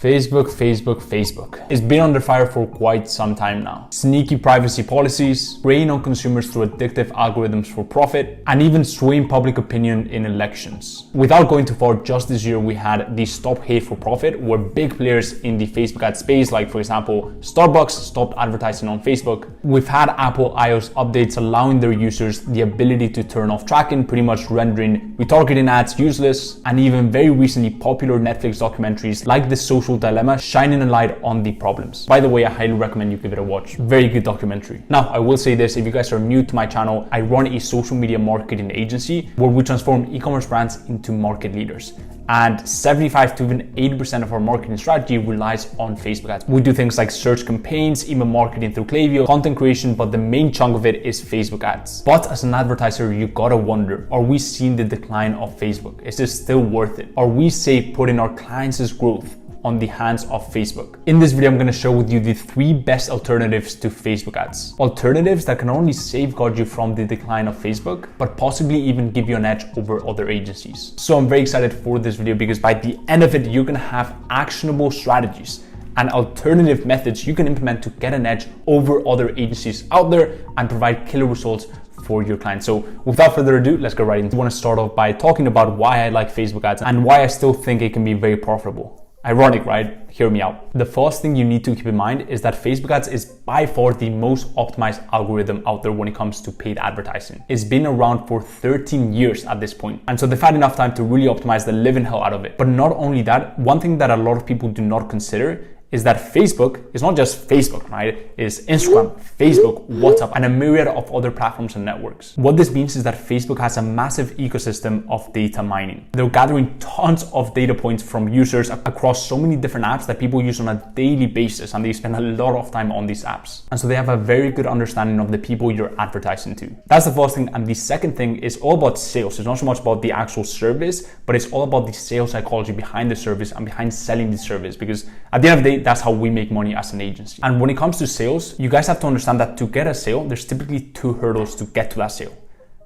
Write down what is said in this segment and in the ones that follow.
Facebook. It's been under fire for quite some time now. Sneaky privacy policies, preying on consumers through addictive algorithms for profit, and even swaying public opinion in elections. Without going too far, just this year we had the Stop Hate for Profit, where big players in the Facebook ad space, like for example, Starbucks, stopped advertising on Facebook. We've had Apple iOS updates allowing their users the ability to turn off tracking, pretty much rendering retargeting ads useless, and even very recently popular Netflix documentaries like The Social Dilemma shining a light on the problems. By the way, I highly recommend you give it a watch. Very good documentary. Now, I will say this, if you guys are new to my channel, I run a social media marketing agency where we transform e-commerce brands into market leaders. And 75 to even 80% of our marketing strategy relies on Facebook ads. We do things like search campaigns, email marketing through Klaviyo, content creation, but the main chunk of it is Facebook ads. But as an advertiser, you gotta wonder, are we seeing the decline of Facebook? Is this still worth it? Are we, say, putting our clients' growth on the hands of Facebook? In this video, I'm going to share with you the 3 best alternatives to Facebook ads. Alternatives that can not only safeguard you from the decline of Facebook, but possibly even give you an edge over other agencies. So I'm very excited for this video because by the end of it, you're going to have actionable strategies and alternative methods you can implement to get an edge over other agencies out there and provide killer results for your clients. So without further ado, let's go right into it. I want to start off by talking about why I like Facebook ads and why I still think it can be very profitable. Ironic, right? Hear me out. The first thing you need to keep in mind is that Facebook ads is by far the most optimized algorithm out there when it comes to paid advertising. It's been around for 13 years at this point. And so they've had enough time to really optimize the living hell out of it. But not only that, one thing that a lot of people do not consider is that Facebook is not just Facebook, right? It's Instagram, Facebook, WhatsApp, and a myriad of other platforms and networks. What this means is that Facebook has a massive ecosystem of data mining. They're gathering tons of data points from users across so many different apps that people use on a daily basis, and they spend a lot of time on these apps. And so they have a very good understanding of the people you're advertising to. That's the first thing. And the second thing is all about sales. It's not so much about the actual service, but it's all about the sales psychology behind the service and behind selling the service, because at the end of the day, that's how we make money as an agency. And when it comes to sales, you guys have to understand that to get a sale, there's typically 2 hurdles to get to that sale.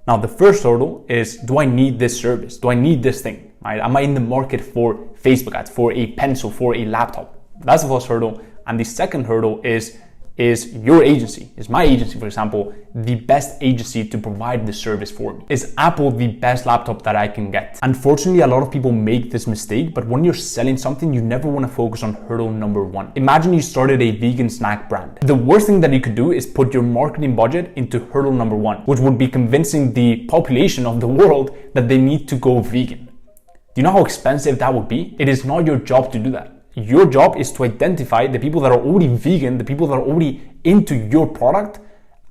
Now, the first hurdle is, do I need this service? Do I need this thing? Right? Am I in the market for Facebook ads, for a pencil, for a laptop? That's the first hurdle. And the second hurdle is your agency, is my agency, for example, the best agency to provide the service for me? Is Apple the best laptop that I can get? Unfortunately, a lot of people make this mistake, but when you're selling something, you never want to focus on hurdle number 1. Imagine you started a vegan snack brand. The worst thing that you could do is put your marketing budget into hurdle number 1, which would be convincing the population of the world that they need to go vegan. Do you know how expensive that would be? It is not your job to do that. Your job is to identify the people that are already vegan, the people that are already into your product,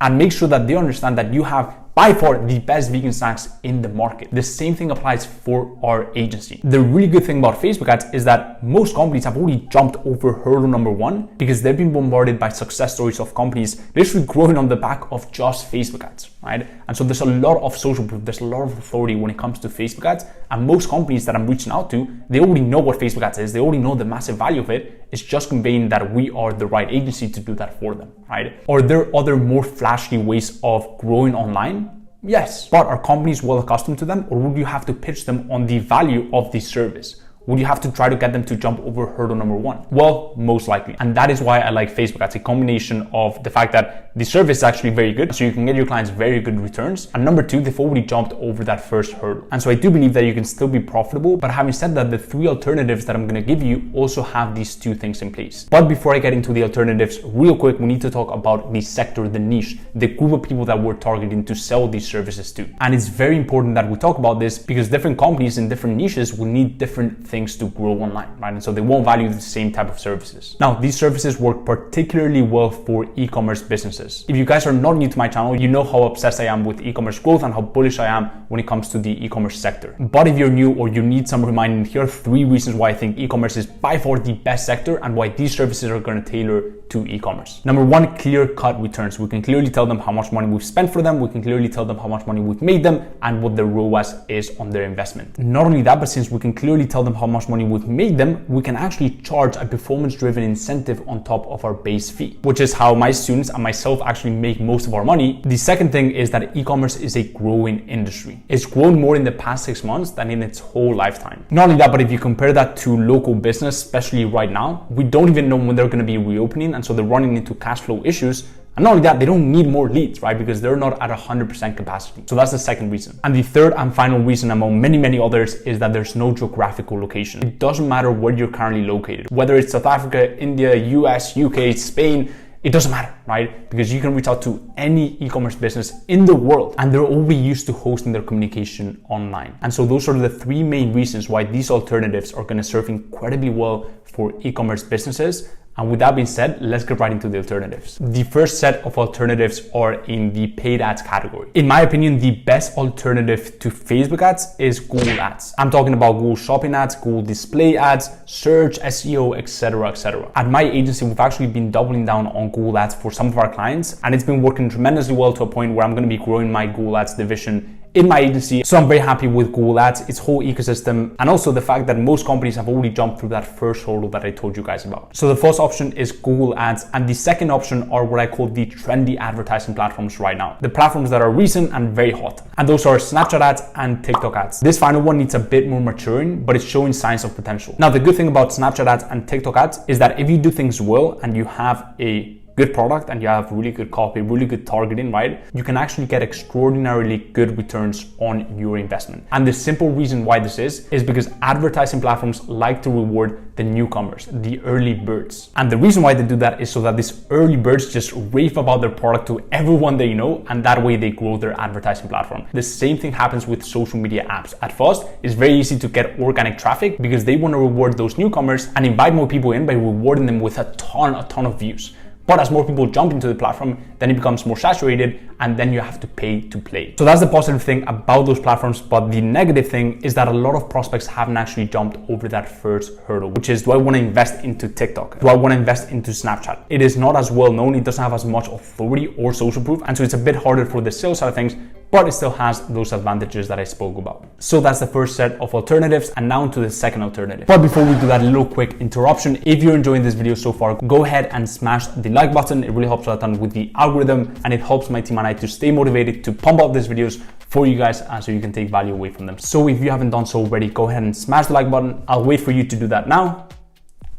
and make sure that they understand that you have by far the best vegan snacks in the market. The same thing applies for our agency. The really good thing about Facebook ads is that most companies have already jumped over hurdle number 1 because they've been bombarded by success stories of companies literally growing on the back of just Facebook ads, right? And so there's a lot of social proof, there's a lot of authority when it comes to Facebook ads. And most companies that I'm reaching out to, they already know what Facebook ads is. They already know the massive value of it. It's just conveying that we are the right agency to do that for them, right? Are there other more flashy ways of growing online? Yes, but are companies well accustomed to them, or would you have to pitch them on the value of the service? Would you have to try to get them to jump over hurdle number 1? Well, most likely. And that is why I like Facebook ads. A combination of the fact that the service is actually very good, so you can get your clients very good returns. And number 2, they've already jumped over that first hurdle. And so I do believe that you can still be profitable, but having said that, the 3 alternatives that I'm gonna give you also have these 2 things in place. But before I get into the alternatives, real quick, we need to talk about the sector, the niche, the group of people that we're targeting to sell these services to. And it's very important that we talk about this because different companies in different niches will need different things to grow online, right? And so they won't value the same type of services. Now, these services work particularly well for e-commerce businesses. If you guys are not new to my channel, you know how obsessed I am with e-commerce growth and how bullish I am when it comes to the e-commerce sector. But if you're new or you need some reminding, here are 3 reasons why I think e-commerce is by far the best sector and why these services are going to tailor to e-commerce. Number 1, clear-cut returns. We can clearly tell them how much money we've spent for them. We can clearly tell them how much money we've made them and what the ROAS is on their investment. Not only that, but since we can clearly tell them how much money we've made them, we can actually charge a performance-driven incentive on top of our base fee, which is how my students and myself actually make most of our money. The second thing is that e-commerce is a growing industry. It's grown more in the past 6 months than in its whole lifetime. Not only that, but if you compare that to local business, especially right now, we don't even know when they're going to be reopening, and so they're running into cash flow issues. And not only that, they don't need more leads, right? Because they're not at 100% capacity. So that's the second reason. And the third and final reason among many, many others is that there's no geographical location. It doesn't matter where you're currently located, whether it's South Africa, India, US, UK, Spain, it doesn't matter, right? Because you can reach out to any e-commerce business in the world and they're already used to hosting their communication online. And so those are the three main reasons why these alternatives are going to serve incredibly well for e-commerce businesses. And with that being said, let's get right into the alternatives. The first set of alternatives are in the paid ads category. In my opinion, the best alternative to Facebook ads is Google ads. I'm talking about Google Shopping ads, Google Display ads, search, SEO, etc., etc. At my agency, we've actually been doubling down on Google ads for some of our clients, and it's been working tremendously well to a point where I'm going to be growing my Google ads division in my agency. So I'm very happy with Google ads, its whole ecosystem, and also the fact that most companies have already jumped through that first hurdle that I told you guys about. So the first option is Google ads, and the second option are what I call the trendy advertising platforms right now. The platforms that are recent and very hot. And those are Snapchat ads and TikTok ads. This final one needs a bit more maturing, but it's showing signs of potential. Now, the good thing about Snapchat ads and TikTok ads is that if you do things well and you have a good product and you have really good copy, really good targeting, right? You can actually get extraordinarily good returns on your investment. And the simple reason why this is because advertising platforms like to reward the newcomers, the early birds. And the reason why they do that is so that these early birds just rave about their product to everyone they know, and that way they grow their advertising platform. The same thing happens with social media apps. At first, it's very easy to get organic traffic because they want to reward those newcomers and invite more people in by rewarding them with a ton of views. But as more people jump into the platform, then it becomes more saturated and then you have to pay to play. So that's the positive thing about those platforms. But the negative thing is that a lot of prospects haven't actually jumped over that first hurdle, which is, do I want to invest into TikTok? Do I want to invest into Snapchat? It is not as well known. It doesn't have as much authority or social proof. And so it's a bit harder for the sales side of things, but it still has those advantages that I spoke about. So that's the first set of alternatives, and now to the second alternative. But before we do that, a little quick interruption. If you're enjoying this video so far, go ahead and smash the like button. It really helps a ton with the algorithm, and it helps my team and I to stay motivated to pump out these videos for you guys, so you can take value away from them. So if you haven't done so already, go ahead and smash the like button. I'll wait for you to do that now.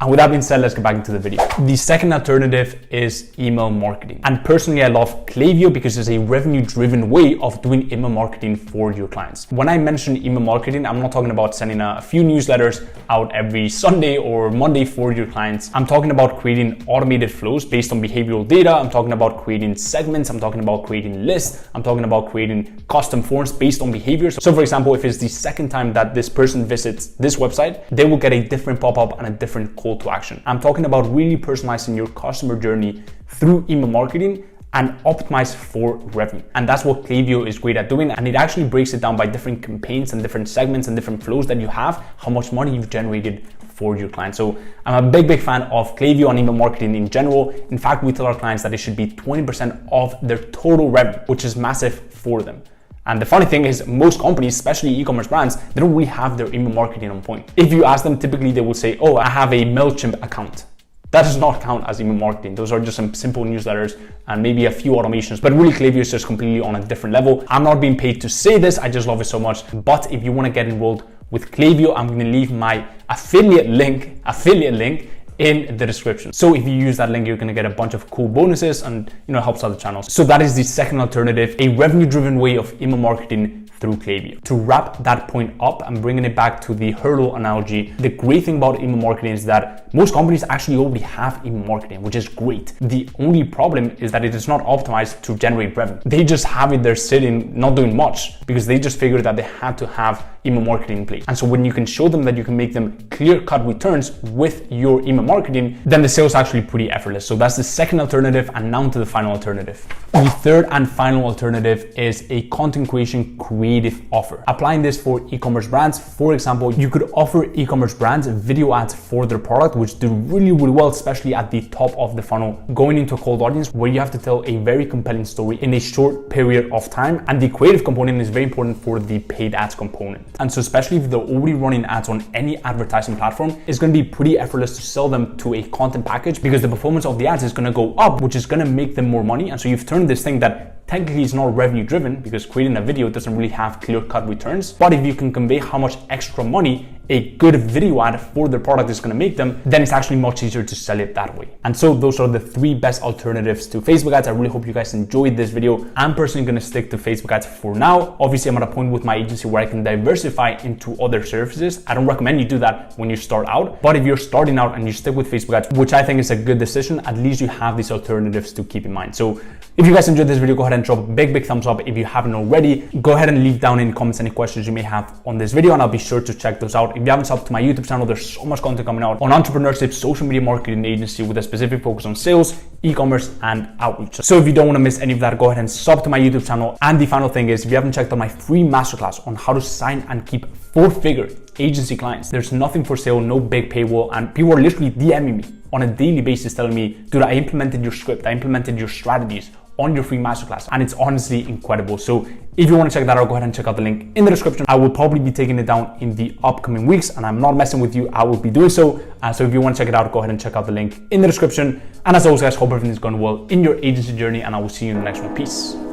And with that being said, let's get back into the video. The second alternative is email marketing. And personally, I love Klaviyo because it's a revenue-driven way of doing email marketing for your clients. When I mention email marketing, I'm not talking about sending a few newsletters out every Sunday or Monday for your clients. I'm talking about creating automated flows based on behavioral data. I'm talking about creating segments. I'm talking about creating lists. I'm talking about creating custom forms based on behaviors. So for example, if it's the second time that this person visits this website, they will get a different pop-up and a different call to action. I'm talking about really personalizing your customer journey through email marketing and optimize for revenue. And that's what Klaviyo is great at doing. And it actually breaks it down by different campaigns and different segments and different flows that you have, how much money you've generated for your clients. So I'm a big fan of Klaviyo and email marketing in general. In fact, we tell our clients that it should be 20% of their total revenue, which is massive for them. And the funny thing is, most companies, especially e-commerce brands, they don't really have their email marketing on point. If you ask them, typically they will say, oh, I have a MailChimp account. That does not count as email marketing. Those are just some simple newsletters and maybe a few automations, but really Klaviyo is just completely on a different level. I'm not being paid to say this, I just love it so much. But if you want to get enrolled with Klaviyo, I'm going to leave my affiliate link in the description. So if you use that link, you're gonna get a bunch of cool bonuses and helps other channels. So that is the second alternative, a revenue-driven way of email marketing through Klaviyo. To wrap that point up, I'm bringing it back to the hurdle analogy. The great thing about email marketing is that most companies actually already have email marketing, which is great. The only problem is that it is not optimized to generate revenue. They just have it there sitting, not doing much, because they just figured that they had to have email marketing in place. And so when you can show them that you can make them clear-cut returns with your email marketing, then the sales is actually pretty effortless. So that's the second alternative, and now to the final alternative. The third and final alternative is a content creation creator creative offer. Applying this for e-commerce brands, for example, you could offer e-commerce brands video ads for their product, which do really, really well, especially at the top of the funnel, going into a cold audience where you have to tell a very compelling story in a short period of time. And the creative component is very important for the paid ads component. And so especially if they're already running ads on any advertising platform, it's going to be pretty effortless to sell them to a content package because the performance of the ads is going to go up, which is going to make them more money. And so you've turned this thing that technically it's not revenue driven because creating a video doesn't really have clear-cut returns. But if you can convey how much extra money a good video ad for their product is going to make them, then it's actually much easier to sell it that way. And so those are the 3 best alternatives to Facebook ads. I really hope you guys enjoyed this video. I'm personally going to stick to Facebook ads for now. Obviously, I'm at a point with my agency where I can diversify into other services. I don't recommend you do that when you start out, but if you're starting out and you stick with Facebook ads, which I think is a good decision, at least you have these alternatives to keep in mind. So if you guys enjoyed this video, go ahead and drop a big thumbs up. If you haven't already, go ahead and leave down in the comments any questions you may have on this video, and I'll be sure to check those out. If you haven't subbed to my YouTube channel, there's so much content coming out on entrepreneurship, social media marketing agency with a specific focus on sales, e-commerce, and outreach. So if you don't want to miss any of that, go ahead and sub to my YouTube channel. And the final thing is, if you haven't checked out my free masterclass on how to sign and keep 4-figure agency clients, there's nothing for sale, no big paywall, and people are literally DMing me on a daily basis telling me, dude, I implemented your script, I implemented your strategies on your free masterclass, and it's honestly incredible. So if you want to check that out, go ahead and check out the link in the description. I will probably be taking it down in the upcoming weeks, and I'm not messing with you, I will be doing so. So if you want to check it out, go ahead and check out the link in the description. And as always, guys, hope everything's going well in your agency journey, and I will see you in the next one. Peace.